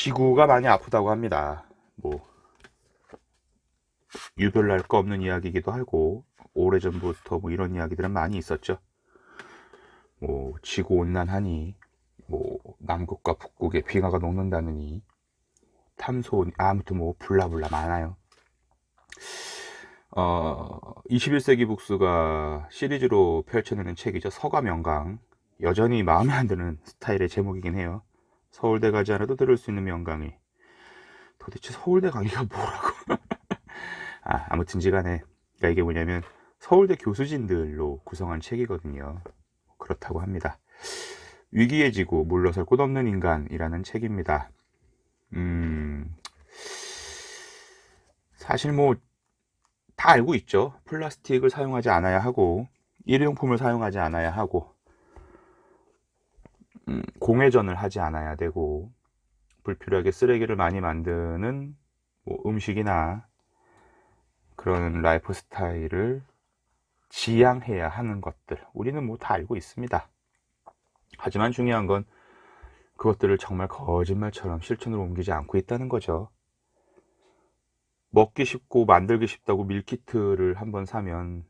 지구가 많이 아프다고 합니다. 뭐 유별날 거 없는 이야기이기도 하고, 오래전부터 뭐 이런 이야기들은 많이 있었죠. 뭐 지구 온난하니, 뭐 남극과 북극에 빙하가 녹는다느니, 탐소, 아무튼 뭐 블라블라 많아요. 21세기 북스가 시리즈로 펼쳐내는 책이죠. 서가명강. 여전히 마음에 안 드는 스타일의 제목이긴 해요. 서울대 가지 않아도 들을 수 있는 명강의. 도대체 서울대 강의가 뭐라고? 아무튼지 간에, 그러니까 이게 뭐냐면 서울대 교수진들로 구성한 책이거든요. 그렇다고 합니다. 위기의 지구, 물러설 곳 없는 인간이라는 책입니다. 사실 뭐 다 알고 있죠. 플라스틱을 사용하지 않아야 하고, 일회용품을 사용하지 않아야 하고, 공회전을 하지 않아야 되고, 불필요하게 쓰레기를 많이 만드는 뭐 음식이나 그런 라이프 스타일을 지양해야 하는 것들, 우리는 뭐 다 알고 있습니다. 하지만 중요한 건 그것들을 정말 거짓말처럼 실천으로 옮기지 않고 있다는 거죠. 먹기 쉽고 만들기 쉽다고 밀키트를 한번 사면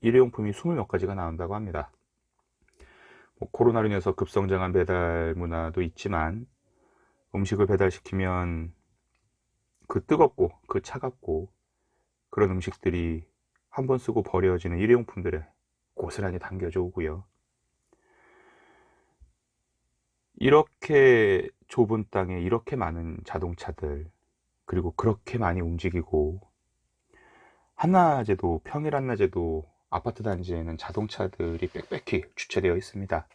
일회용품이 20몇 가지가 나온다고 합니다. 뭐 코로나로 인해서 급성장한 배달 문화도 있지만, 음식을 배달시키면 그 뜨겁고 그 차갑고 그런 음식들이 한번 쓰고 버려지는 일회용품들에 고스란히 담겨져 오고요. 이렇게 좁은 땅에 이렇게 많은 자동차들, 그리고 그렇게 많이 움직이고, 한낮에도, 평일 한낮에도 아파트 단지에는 자동차들이 빽빽히 주차되어 있습니다.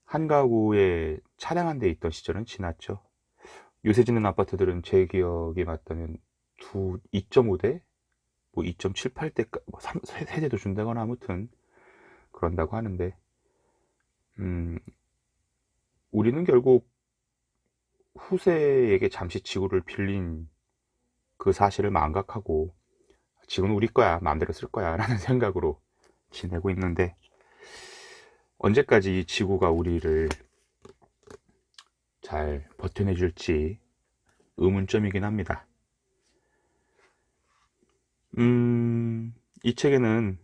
한 가구에 차량 한 대 있던 시절은 지났죠. 요새 짓는 아파트들은 제 기억에 맞다면 2.5대, 뭐 2.78대, 뭐 3세대도 준다거나 아무튼 그런다고 하는데, 음, 우리는 결국 후세에게 잠시 지구를 빌린 그 사실을 망각하고, 지구는 우리 거야, 마음대로 쓸 거야 라는 생각으로 지내고 있는데, 언제까지 이 지구가 우리를 잘 버텨내줄지 의문점이긴 합니다. 이 책에는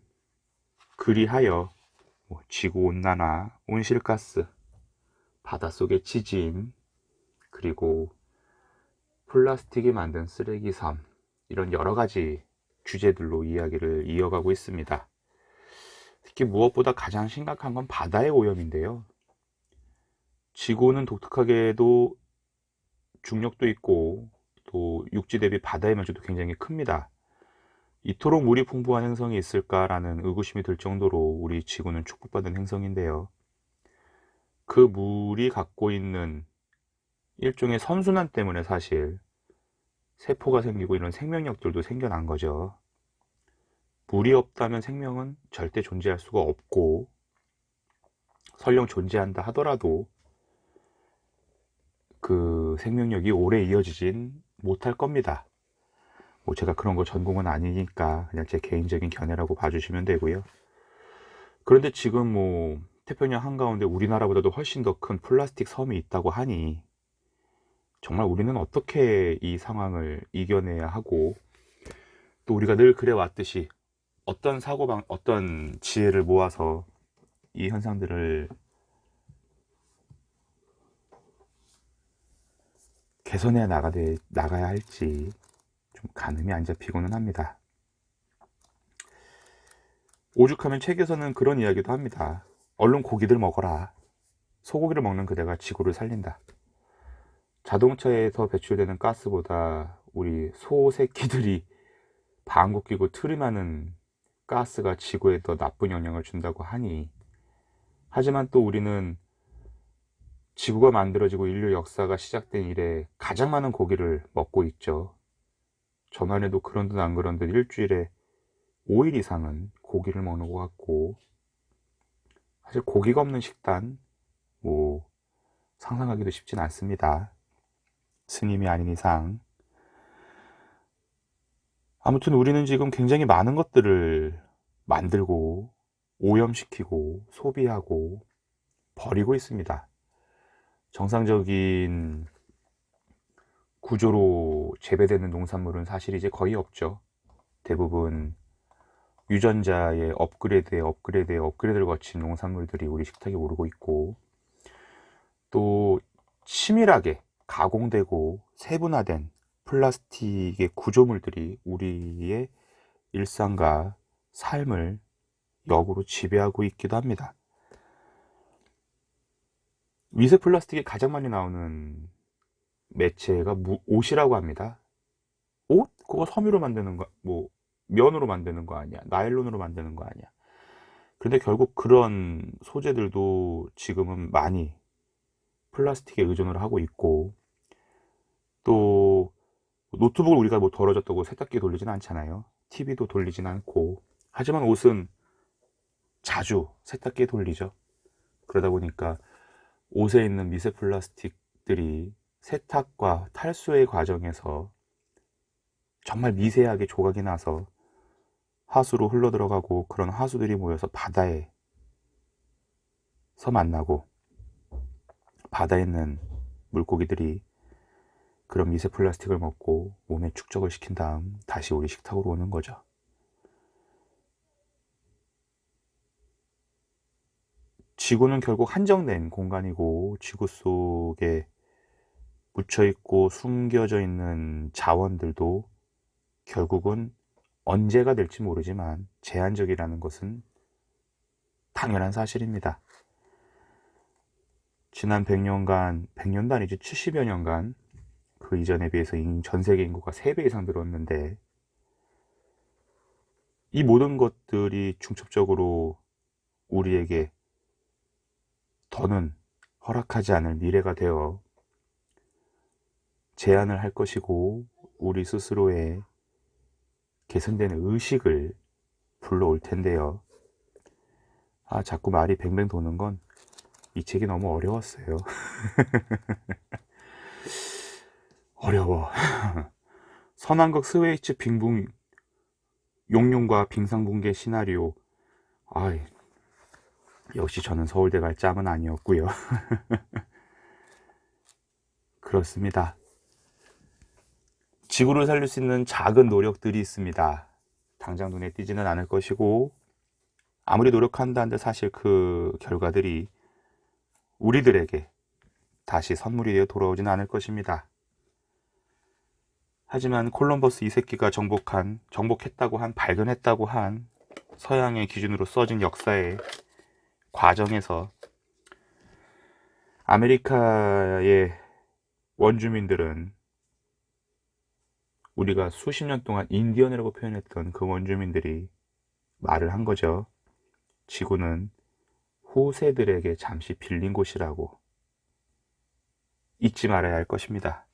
그리하여 뭐 지구온난화, 온실가스, 바닷속의 지진, 그리고 플라스틱이 만든 쓰레기섬, 이런 여러 가지 주제들로 이야기를 이어가고 있습니다. 특히 무엇보다 가장 심각한 건 바다의 오염인데요. 지구는 독특하게도 중력도 있고, 또 육지 대비 바다의 면적도 굉장히 큽니다. 이토록 물이 풍부한 행성이 있을까라는 의구심이 들 정도로 우리 지구는 축복받은 행성인데요. 그 물이 갖고 있는 일종의 선순환 때문에 사실 세포가 생기고 이런 생명력들도 생겨난 거죠. 물이 없다면 생명은 절대 존재할 수가 없고, 설령 존재한다 하더라도 그 생명력이 오래 이어지진 못할 겁니다. 뭐 제가 그런 거 전공은 아니니까 그냥 제 개인적인 견해라고 봐주시면 되고요. 그런데 지금 뭐 태평양 한가운데 우리나라보다도 훨씬 더 큰 플라스틱 섬이 있다고 하니, 정말 우리는 어떻게 이 상황을 이겨내야 하고, 또 우리가 늘 그래왔듯이 어떤 지혜를 모아서 이 현상들을 개선해 나가야 할지 좀 가늠이 안 잡히고는 합니다. 오죽하면 책에서는 그런 이야기도 합니다. 얼른 고기들 먹어라. 소고기를 먹는 그대가 지구를 살린다. 자동차에서 배출되는 가스보다 우리 소 새끼들이 방귀 뀌고 트림하는 가스가 지구에 더 나쁜 영향을 준다고 하니, 하지만 또 우리는 지구가 만들어지고 인류 역사가 시작된 이래 가장 많은 고기를 먹고 있죠. 저만 해도 그런 듯 안 그런 듯 일주일에 5일 이상은 고기를 먹는 것 같고, 사실 고기가 없는 식단 뭐 상상하기도 쉽진 않습니다. 스님이 아닌 이상. 아무튼 우리는 지금 굉장히 많은 것들을 만들고 오염시키고 소비하고 버리고 있습니다. 정상적인 구조로 재배되는 농산물은 사실 이제 거의 없죠. 대부분 유전자의 업그레이드를 거친 농산물들이 우리 식탁에 오르고 있고, 또 치밀하게 가공되고 세분화된 플라스틱의 구조물들이 우리의 일상과 삶을 역으로 지배하고 있기도 합니다. 미세 플라스틱이 가장 많이 나오는 매체가 옷이라고 합니다. 옷? 그거 섬유로 만드는 거, 면으로 만드는 거 아니야? 나일론으로 만드는 거 아니야? 근데 결국 그런 소재들도 지금은 많이 플라스틱에 의존을 하고 있고, 또 노트북을 우리가 더러워졌다고 세탁기에 돌리진 않잖아요. TV도 돌리진 않고. 하지만 옷은 자주 세탁기에 돌리죠. 그러다 보니까 옷에 있는 미세 플라스틱들이 세탁과 탈수의 과정에서 정말 미세하게 조각이 나서 하수로 흘러들어가고, 그런 하수들이 모여서 바다에서 만나고, 바다에 있는 물고기들이 그런 미세 플라스틱을 먹고 몸에 축적을 시킨 다음 다시 우리 식탁으로 오는 거죠. 지구는 결국 한정된 공간이고, 지구 속에 묻혀있고 숨겨져 있는 자원들도 결국은 언제가 될지 모르지만 제한적이라는 것은 당연한 사실입니다. 지난 100년도 아니지 70여 년간 그 이전에 비해서 전 세계 인구가 3배 이상 늘었는데, 이 모든 것들이 중첩적으로 우리에게 더는 허락하지 않을 미래가 되어 제한을 할 것이고, 우리 스스로의 개선되는 의식을 불러올 텐데요. 자꾸 말이 뱅뱅 도는 건 이 책이 너무 어려웠어요. 어려워. 선왕극 스웨이츠 빙붕 용융과 빙상붕괴 시나리오. 역시 저는 서울대 갈 짬은 아니었고요. 그렇습니다. 지구를 살릴 수 있는 작은 노력들이 있습니다. 당장 눈에 띄지는 않을 것이고, 아무리 노력한다 한들 사실 그 결과들이 우리들에게 다시 선물이 되어 돌아오지는 않을 것입니다. 하지만 콜럼버스 2세끼가 발견했다고 한 서양의 기준으로 써진 역사의 과정에서 아메리카의 원주민들은, 우리가 수십 년 동안 인디언이라고 표현했던 그 원주민들이 말을 한 거죠. 지구는 후세들에게 잠시 빌린 곳이라고. 잊지 말아야 할 것입니다.